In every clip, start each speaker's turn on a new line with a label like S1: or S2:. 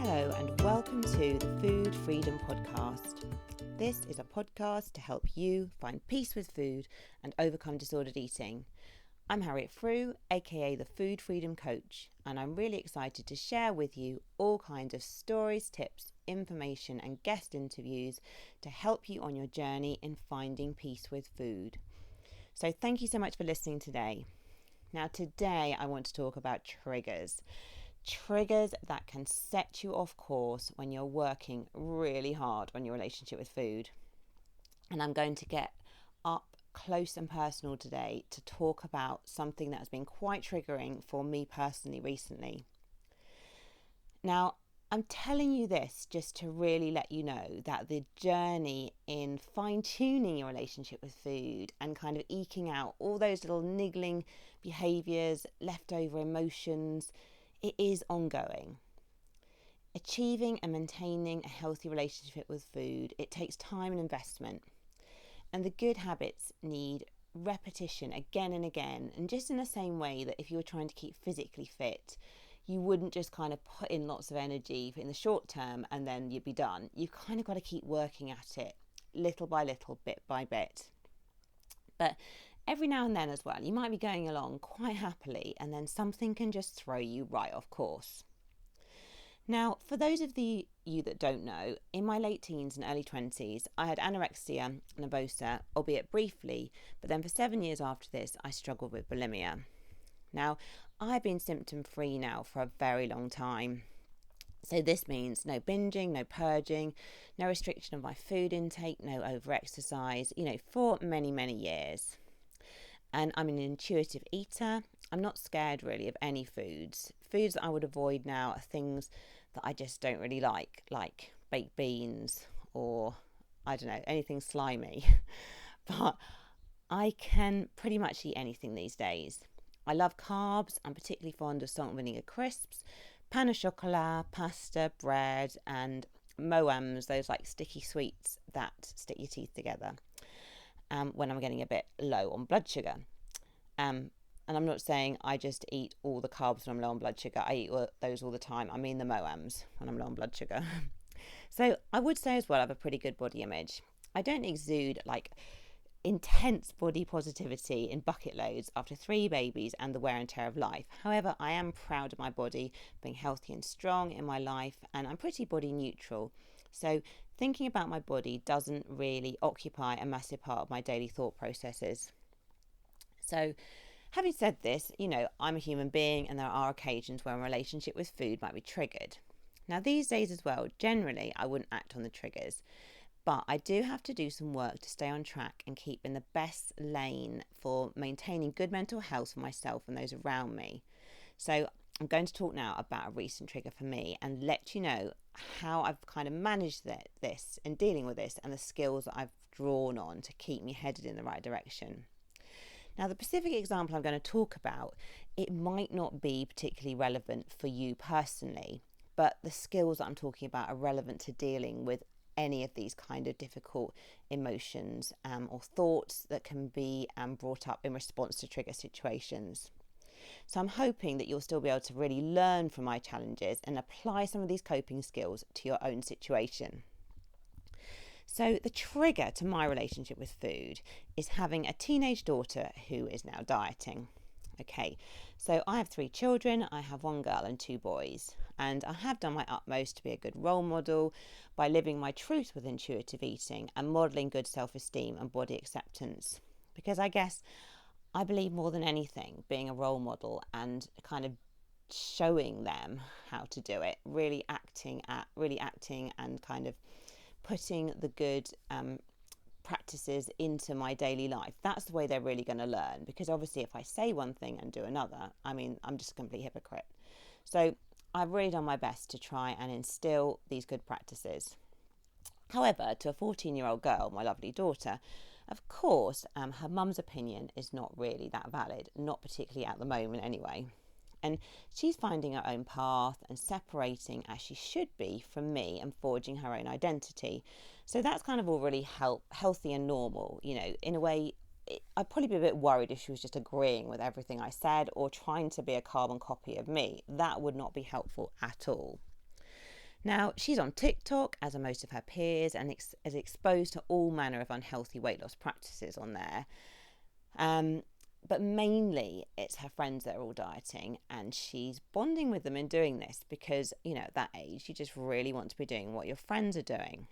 S1: Hello and welcome to the Food Freedom Podcast. This is a podcast to help you find peace with food and overcome disordered eating. I'm Harriet Frew, aka the Food Freedom Coach, and I'm really excited to share with you all kinds of stories, tips, information and guest interviews to help you on your journey in finding peace with food. So thank you so much for listening today. Now today I want to talk about triggers. Triggers that can set you off course when you're working really hard on your relationship with food. And I'm going to get up close and personal today to talk about something that has been quite triggering for me personally recently. Now, I'm telling you this just to really let you know that the journey in fine-tuning your relationship with food and kind of eking out all those little niggling behaviours, leftover emotions, it is ongoing. Achieving and maintaining a healthy relationship with food, it takes time and investment. And the good habits need repetition again and again. And just in the same way that if you were trying to keep physically fit, you wouldn't just kind of put in lots of energy in the short term and then you'd be done. You've kind of got to keep working at it little by little, bit by bit. But every now and then as well, you might be going along quite happily and then something can just throw you right off course. Now, for those of you that don't know, in my late teens and early 20s, I had anorexia nervosa, albeit briefly, but then for 7 years after this, I struggled with bulimia. Now, I've been symptom-free now for a very long time. So this means no binging, no purging, no restriction of my food intake, no over-exercise, for many, many years. And I'm an intuitive eater. I'm not scared really of any foods. Foods that I would avoid now are things that I just don't really like baked beans or, I don't know, anything slimy. But I can pretty much eat anything these days. I love carbs. I'm particularly fond of salt and vinegar crisps, pain au chocolat, pasta, bread, and moams, those like sticky sweets that stick your teeth together. When I'm getting a bit low on blood sugar. And I'm not saying I just eat all the carbs when I'm low on blood sugar. I eat those all the time. I mean the moams when I'm low on blood sugar. So I would say as well I have a pretty good body image. I don't exude like intense body positivity in bucket loads after 3 babies and the wear and tear of life. However, I am proud of my body, being healthy and strong in my life, and I'm pretty body neutral. So thinking about my body doesn't really occupy a massive part of my daily thought processes. So having said this, I'm a human being and there are occasions where my relationship with food might be triggered. Now these days as well, generally I wouldn't act on the triggers, but I do have to do some work to stay on track and keep in the best lane for maintaining good mental health for myself and those around me. So I'm going to talk now about a recent trigger for me and let you know how I've kind of managed this and dealing with this and the skills that I've drawn on to keep me headed in the right direction. Now, the specific example I'm going to talk about, it might not be particularly relevant for you personally, but the skills that I'm talking about are relevant to dealing with any of these kind of difficult emotions or thoughts that can be brought up in response to trigger situations. So I'm hoping that you'll still be able to really learn from my challenges and apply some of these coping skills to your own situation. So the trigger to my relationship with food is having a teenage daughter who is now dieting. Okay, so I have 3 children. I have 1 girl and 2 boys. And I have done my utmost to be a good role model by living my truth with intuitive eating and modelling good self-esteem and body acceptance. Because I guess I believe more than anything, being a role model and kind of showing them how to do it, really acting and kind of putting the good practices into my daily life. That's the way they're really going to learn, because obviously if I say one thing and do another, I'm just a complete hypocrite. So I've really done my best to try and instill these good practices. However, to a 14-year-old girl, my lovely daughter, of course, her mum's opinion is not really that valid, not particularly at the moment anyway. And she's finding her own path and separating as she should be from me and forging her own identity. So that's kind of all really healthy and normal. In a way, I'd probably be a bit worried if she was just agreeing with everything I said or trying to be a carbon copy of me. That would not be helpful at all. Now, she's on TikTok, as are most of her peers, and is exposed to all manner of unhealthy weight loss practices on there. But mainly it's her friends that are all dieting, and she's bonding with them in doing this because, at that age, you just really want to be doing what your friends are doing.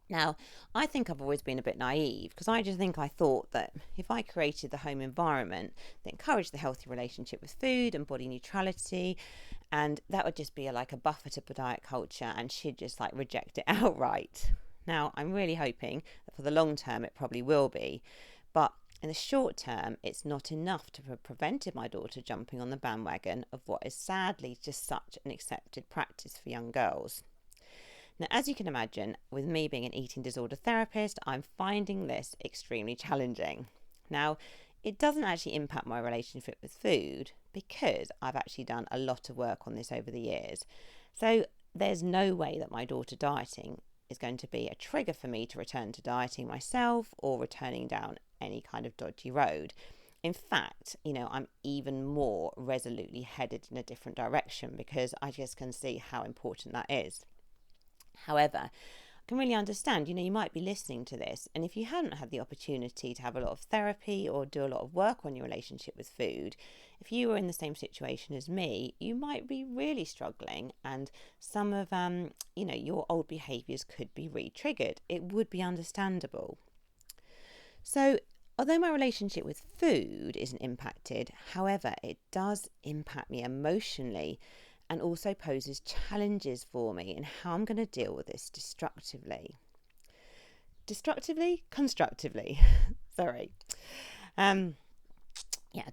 S1: Now, I think I've always been a bit naive because I thought that if I created the home environment that encouraged the healthy relationship with food and body neutrality, and that would just be like a buffer to diet culture, and she'd just like reject it outright. Now, I'm really hoping that for the long term it probably will be, but in the short term, it's not enough to have prevented my daughter jumping on the bandwagon of what is sadly just such an accepted practice for young girls. Now, as you can imagine, with me being an eating disorder therapist, I'm finding this extremely challenging. Now, it doesn't actually impact my relationship with food because I've actually done a lot of work on this over the years. So there's no way that my daughter dieting is going to be a trigger for me to return to dieting myself or returning down any kind of dodgy road. In fact, I'm even more resolutely headed in a different direction because I just can see how important that is. However, I can really understand, you might be listening to this, and if you haven't had the opportunity to have a lot of therapy or do a lot of work on your relationship with food, if you were in the same situation as me, you might be really struggling, and some of your old behaviours could be re-triggered. It would be understandable. So, although my relationship with food isn't impacted, however, it does impact me emotionally and also poses challenges for me in how I'm going to deal with this constructively. Sorry.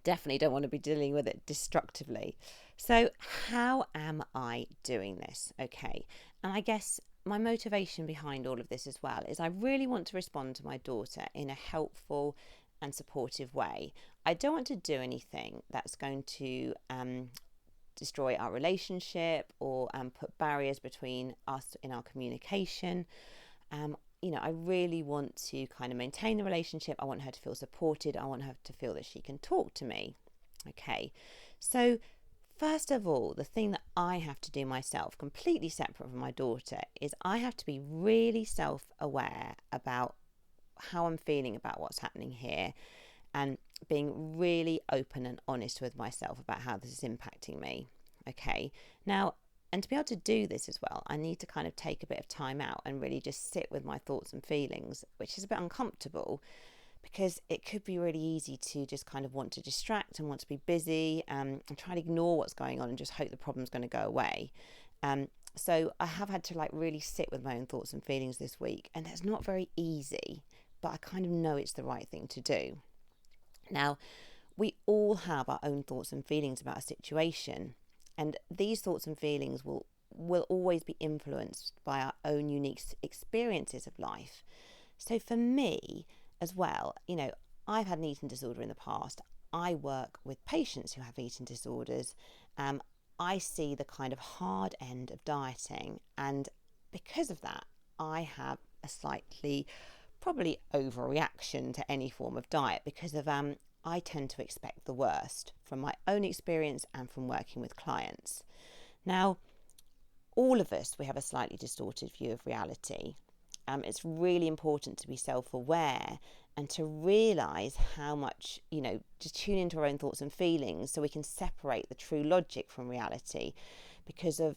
S1: Definitely don't want to be dealing with it destructively. So how am I doing this? Okay. And I guess my motivation behind all of this as well is I really want to respond to my daughter in a helpful and supportive way. I don't want to do anything that's going to destroy our relationship or put barriers between us in our communication. I really want to kind of maintain the relationship. I want her to feel supported. I want her to feel that she can talk to me. Okay, so first of all, the thing that I have to do myself, completely separate from my daughter, is I have to be really self-aware about how I'm feeling about what's happening here, and being really open and honest with myself about how this is impacting me. Okay, now, and to be able to do this as well, I need to kind of take a bit of time out and really just sit with my thoughts and feelings, which is a bit uncomfortable because it could be really easy to just kind of want to distract and want to be busy and try to ignore what's going on and just hope the problem's going to go away. So I have had to really sit with my own thoughts and feelings this week, and that's not very easy, but I kind of know it's the right thing to do. Now, we all have our own thoughts and feelings about a situation, and these thoughts and feelings will always be influenced by our own unique experiences of life. So for me as well, I've had an eating disorder in the past. I work with patients who have eating disorders. I see the kind of hard end of dieting, and because of that, I have a slightly probably overreaction to any form of diet because of I tend to expect the worst from my own experience and from working with clients. Now, all of us, we have a slightly distorted view of reality. It's really important to be self-aware and to realise how much, to tune into our own thoughts and feelings so we can separate the true logic from reality, because of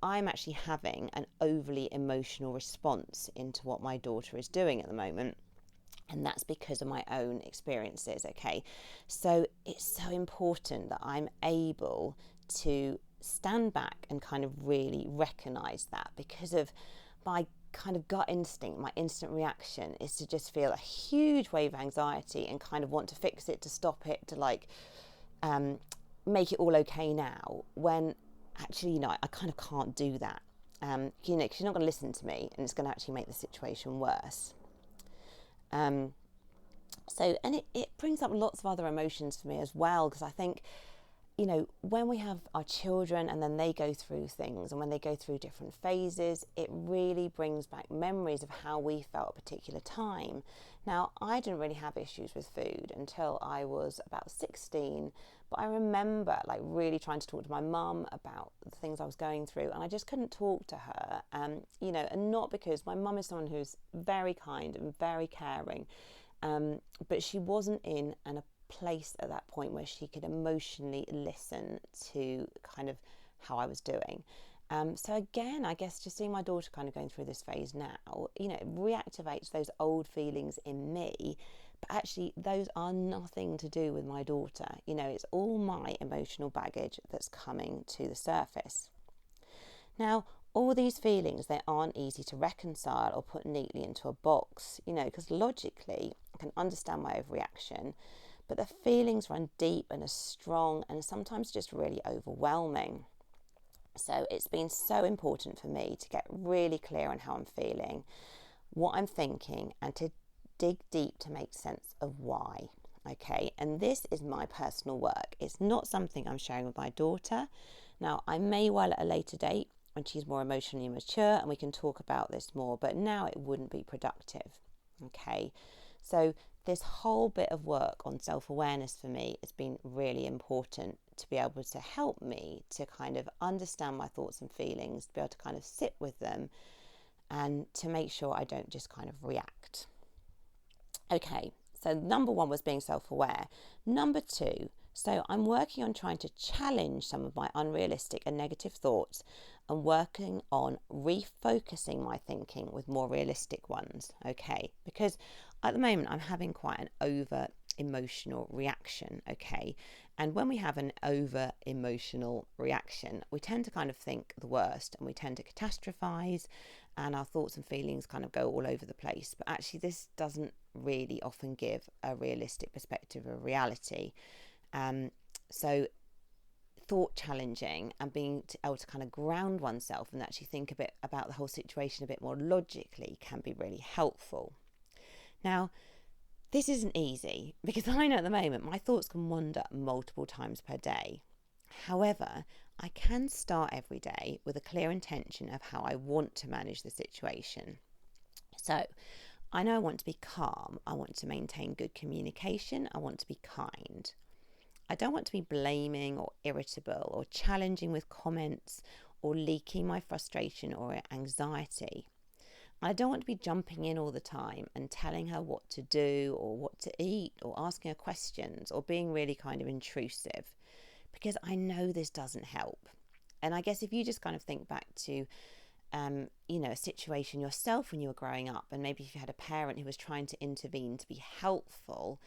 S1: I'm actually having an overly emotional response into what my daughter is doing at the moment. And that's because of my own experiences, okay? So it's so important that I'm able to stand back and kind of really recognise that, because of my kind of gut instinct, my instant reaction is to just feel a huge wave of anxiety and kind of want to fix it, to stop it, to make it all okay now, when actually, I kind of can't do that. Because you're not going to listen to me, and it's going to actually make the situation worse. And it brings up lots of other emotions for me as well, because I think, when we have our children and then they go through things, and when they go through different phases, it really brings back memories of how we felt at a particular time. Now, I didn't really have issues with food until I was about 16. But I remember like really trying to talk to my mum about the things I was going through, and I just couldn't talk to her. And not because my mum is someone who's very kind and very caring, but she wasn't in a place at that point where she could emotionally listen to kind of how I was doing. So again, I guess just seeing my daughter kind of going through this phase now, it reactivates those old feelings in me, but actually those are nothing to do with my daughter. It's all my emotional baggage that's coming to the surface. Now, all these feelings, they aren't easy to reconcile or put neatly into a box, because logically I can understand my overreaction, but the feelings run deep and are strong and sometimes just really overwhelming. So it's been so important for me to get really clear on how I'm feeling, what I'm thinking, and to dig deep to make sense of why. Okay, and this is my personal work. It's not something I'm sharing with my daughter. Now, I may well at a later date when she's more emotionally mature and we can talk about this more, but now it wouldn't be productive. Okay, so this whole bit of work on self-awareness for me has been really important to be able to help me to kind of understand my thoughts and feelings, to be able to kind of sit with them and to make sure I don't just kind of react. Okay, so number one was being self-aware. Number two, so I'm working on trying to challenge some of my unrealistic and negative thoughts and working on refocusing my thinking with more realistic ones, okay? Because at the moment I'm having quite an over emotional reaction, okay? And when we have an over emotional reaction, we tend to kind of think the worst and we tend to catastrophize and our thoughts and feelings kind of go all over the place. But actually this doesn't really often give a realistic perspective of reality. So thought challenging and being able to kind of ground oneself and actually think a bit about the whole situation a bit more logically can be really helpful. Now, this isn't easy because I know at the moment my thoughts can wander multiple times per day. However, I can start every day with a clear intention of how I want to manage the situation. So I know I want to be calm, I want to maintain good communication, I want to be kind. I don't want to be blaming or irritable or challenging with comments or leaking my frustration or anxiety. I don't want to be jumping in all the time and telling her what to do or what to eat or asking her questions or being really kind of intrusive, because I know this doesn't help. And I guess if you just kind of think back to a situation yourself when you were growing up, and maybe if you had a parent who was trying to intervene to be helpful,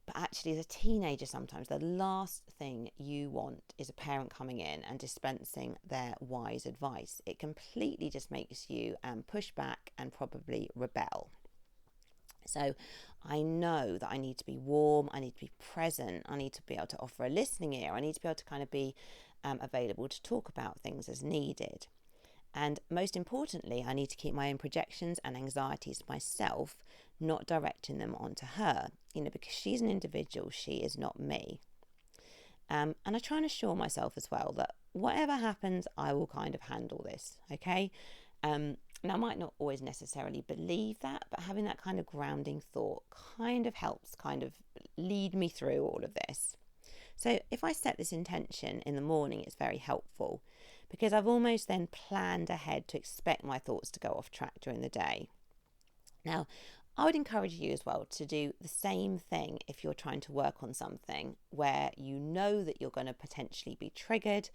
S1: but actually as a teenager sometimes the last thing you want is a parent coming in and dispensing their wise advice. It completely just makes you push back and probably rebel. So I know that I need to be warm, I need to be present, I need to be able to offer a listening ear, I need to be able to kind of be available to talk about things as needed. And most importantly, I need to keep my own projections and anxieties to myself, not directing them onto her, because she's an individual, she is not me. And I try and assure myself as well that whatever happens, I will kind of handle this, okay? Now, I might not always necessarily believe that, but having that kind of grounding thought kind of helps kind of lead me through all of this. So if I set this intention in the morning, it's very helpful because I've almost then planned ahead to expect my thoughts to go off track during the day. Now, I would encourage you as well to do the same thing if you're trying to work on something where you know that you're going to potentially be triggered,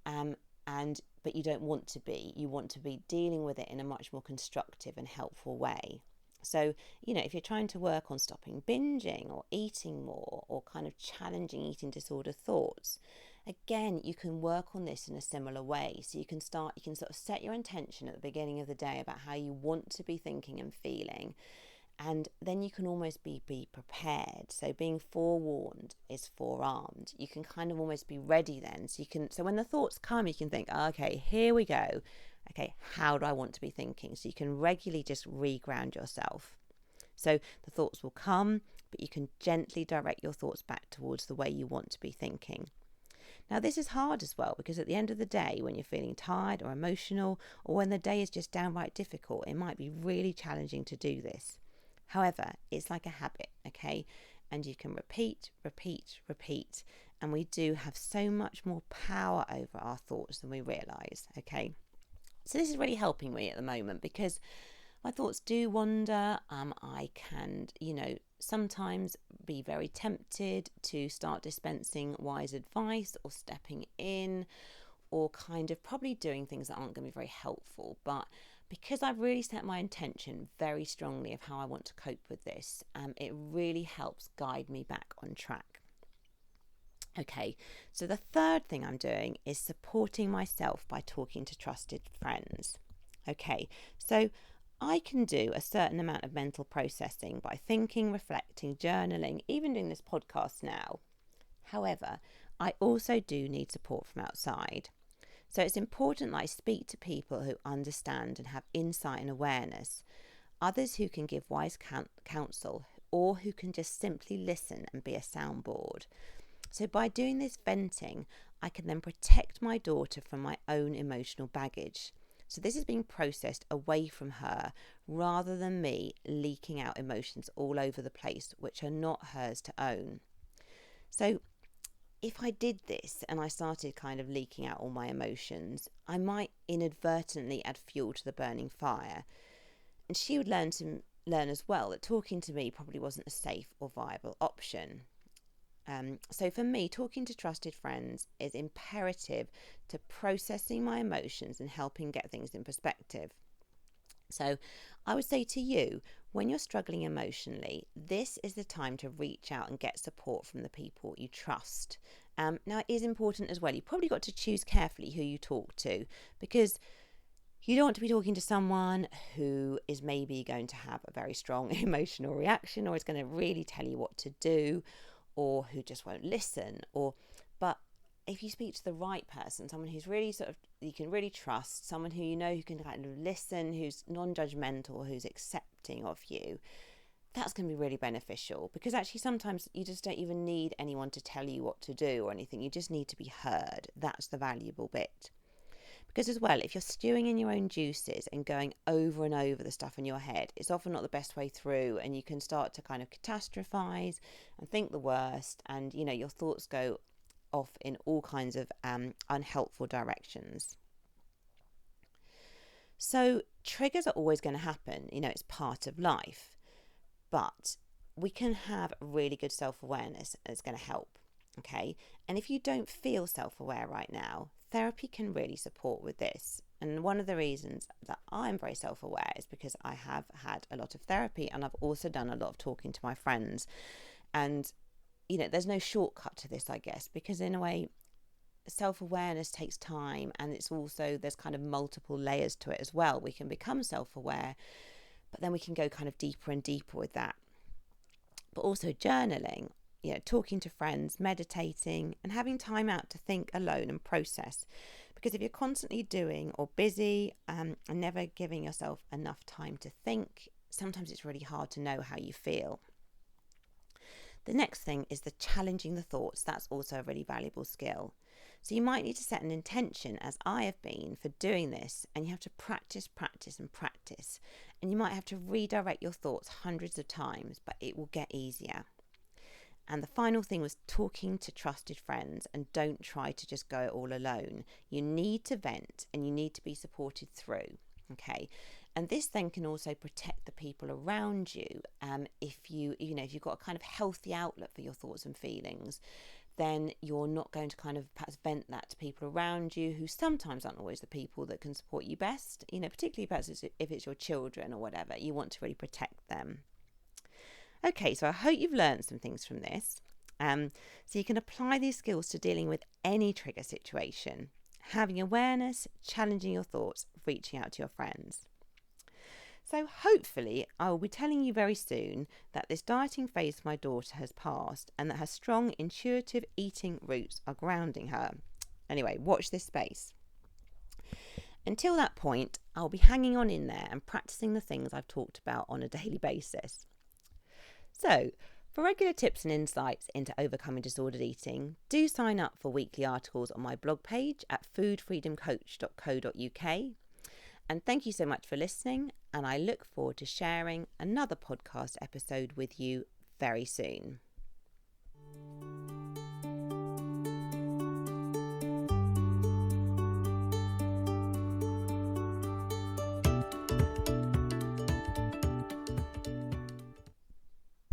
S1: but you don't want to be. You want to be dealing with it in a much more constructive and helpful way. So, if you're trying to work on stopping binging or eating more or kind of challenging eating disorder thoughts, again, you can work on this in a similar way. So you can sort of set your intention at the beginning of the day about how you want to be thinking and feeling. And then you can almost be prepared. So being forewarned is forearmed. You can kind of almost be ready then. So when the thoughts come, you can think, okay, here we go. Okay, how do I want to be thinking? So you can regularly just reground yourself. So the thoughts will come, but you can gently direct your thoughts back towards the way you want to be thinking. Now, this is hard as well because at the end of the day, when you're feeling tired or emotional, or when the day is just downright difficult, it might be really challenging to do this. However, it's like a habit, okay? And you can repeat, and we do have so much more power over our thoughts than we realise, okay? So this is really helping me at the moment because my thoughts do wander. I can, sometimes be very tempted to start dispensing wise advice or stepping in or kind of probably doing things that aren't going to be very helpful. But because I've really set my intention very strongly of how I want to cope with this, it really helps guide me back on track. Okay, so the third thing I'm doing is supporting myself by talking to trusted friends. Okay, so I can do a certain amount of mental processing by thinking, reflecting, journaling, even doing this podcast now. However, I also do need support from outside. So it's important that I speak to people who understand and have insight and awareness, others who can give wise counsel, or who can just simply listen and be a soundboard. So by doing this venting, I can then protect my daughter from my own emotional baggage. So this is being processed away from her rather than me leaking out emotions all over the place, which are not hers to own. So if I did this and I started kind of leaking out all my emotions, I might inadvertently add fuel to the burning fire. And she would learn as well that talking to me probably wasn't a safe or viable option. So for me, talking to trusted friends is imperative to processing my emotions and helping get things in perspective. So I would say to you, when you're struggling emotionally, this is the time to reach out and get support from the people you trust. Now, it is important as well. You've probably got to choose carefully who you talk to, because you don't want to be talking to someone who is maybe going to have a very strong emotional reaction, or is going to really tell you what to do, or who just won't listen. But if you speak to the right person, someone who's really you can really trust, someone who who can kind of listen, who's non-judgmental, who's accepting of you, that's going to be really beneficial, because actually sometimes you just don't even need anyone to tell you what to do or anything. You just need to be heard. That's the valuable bit. Because as well, if you're stewing in your own juices and going over and over the stuff in your head, it's often not the best way through, and you can start to kind of catastrophize and think the worst, and your thoughts go off in all kinds of unhelpful directions. So triggers are always going to happen, it's part of life, but we can have really good self-awareness, and it's going to help. Okay, and if you don't feel self-aware right now, therapy can really support with this. And one of the reasons that I'm very self-aware is because I have had a lot of therapy, and I've also done a lot of talking to my friends. And there's no shortcut to this, I guess, because in a way, self-awareness takes time, and there's kind of multiple layers to it as well. We can become self-aware, but then we can go kind of deeper and deeper with that. But also journaling, talking to friends, meditating, and having time out to think alone and process. Because if you're constantly doing or busy and never giving yourself enough time to think, sometimes it's really hard to know how you feel. The next thing is the challenging the thoughts. That's also a really valuable skill. So you might need to set an intention, as I have been, for doing this, and you have to practice. And you might have to redirect your thoughts hundreds of times, but it will get easier. And the final thing was talking to trusted friends, and don't try to just go it all alone. You need to vent, and you need to be supported through. Okay. And this then can also protect the people around you. If you've got a kind of healthy outlet for your thoughts and feelings, then you're not going to kind of perhaps vent that to people around you, who sometimes aren't always the people that can support you best. Particularly perhaps if it's your children or whatever, you want to really protect them. Okay, so I hope you've learned some things from this. So you can apply these skills to dealing with any trigger situation. Having awareness, challenging your thoughts, reaching out to your friends. So hopefully I will be telling you very soon that this dieting phase for my daughter has passed, and that her strong intuitive eating roots are grounding her. Anyway, watch this space. Until that point, I'll be hanging on in there and practicing the things I've talked about on a daily basis. So, for regular tips and insights into overcoming disordered eating, do sign up for weekly articles on my blog page at foodfreedomcoach.co.uk. And thank you so much for listening, and I look forward to sharing another podcast episode with you very soon.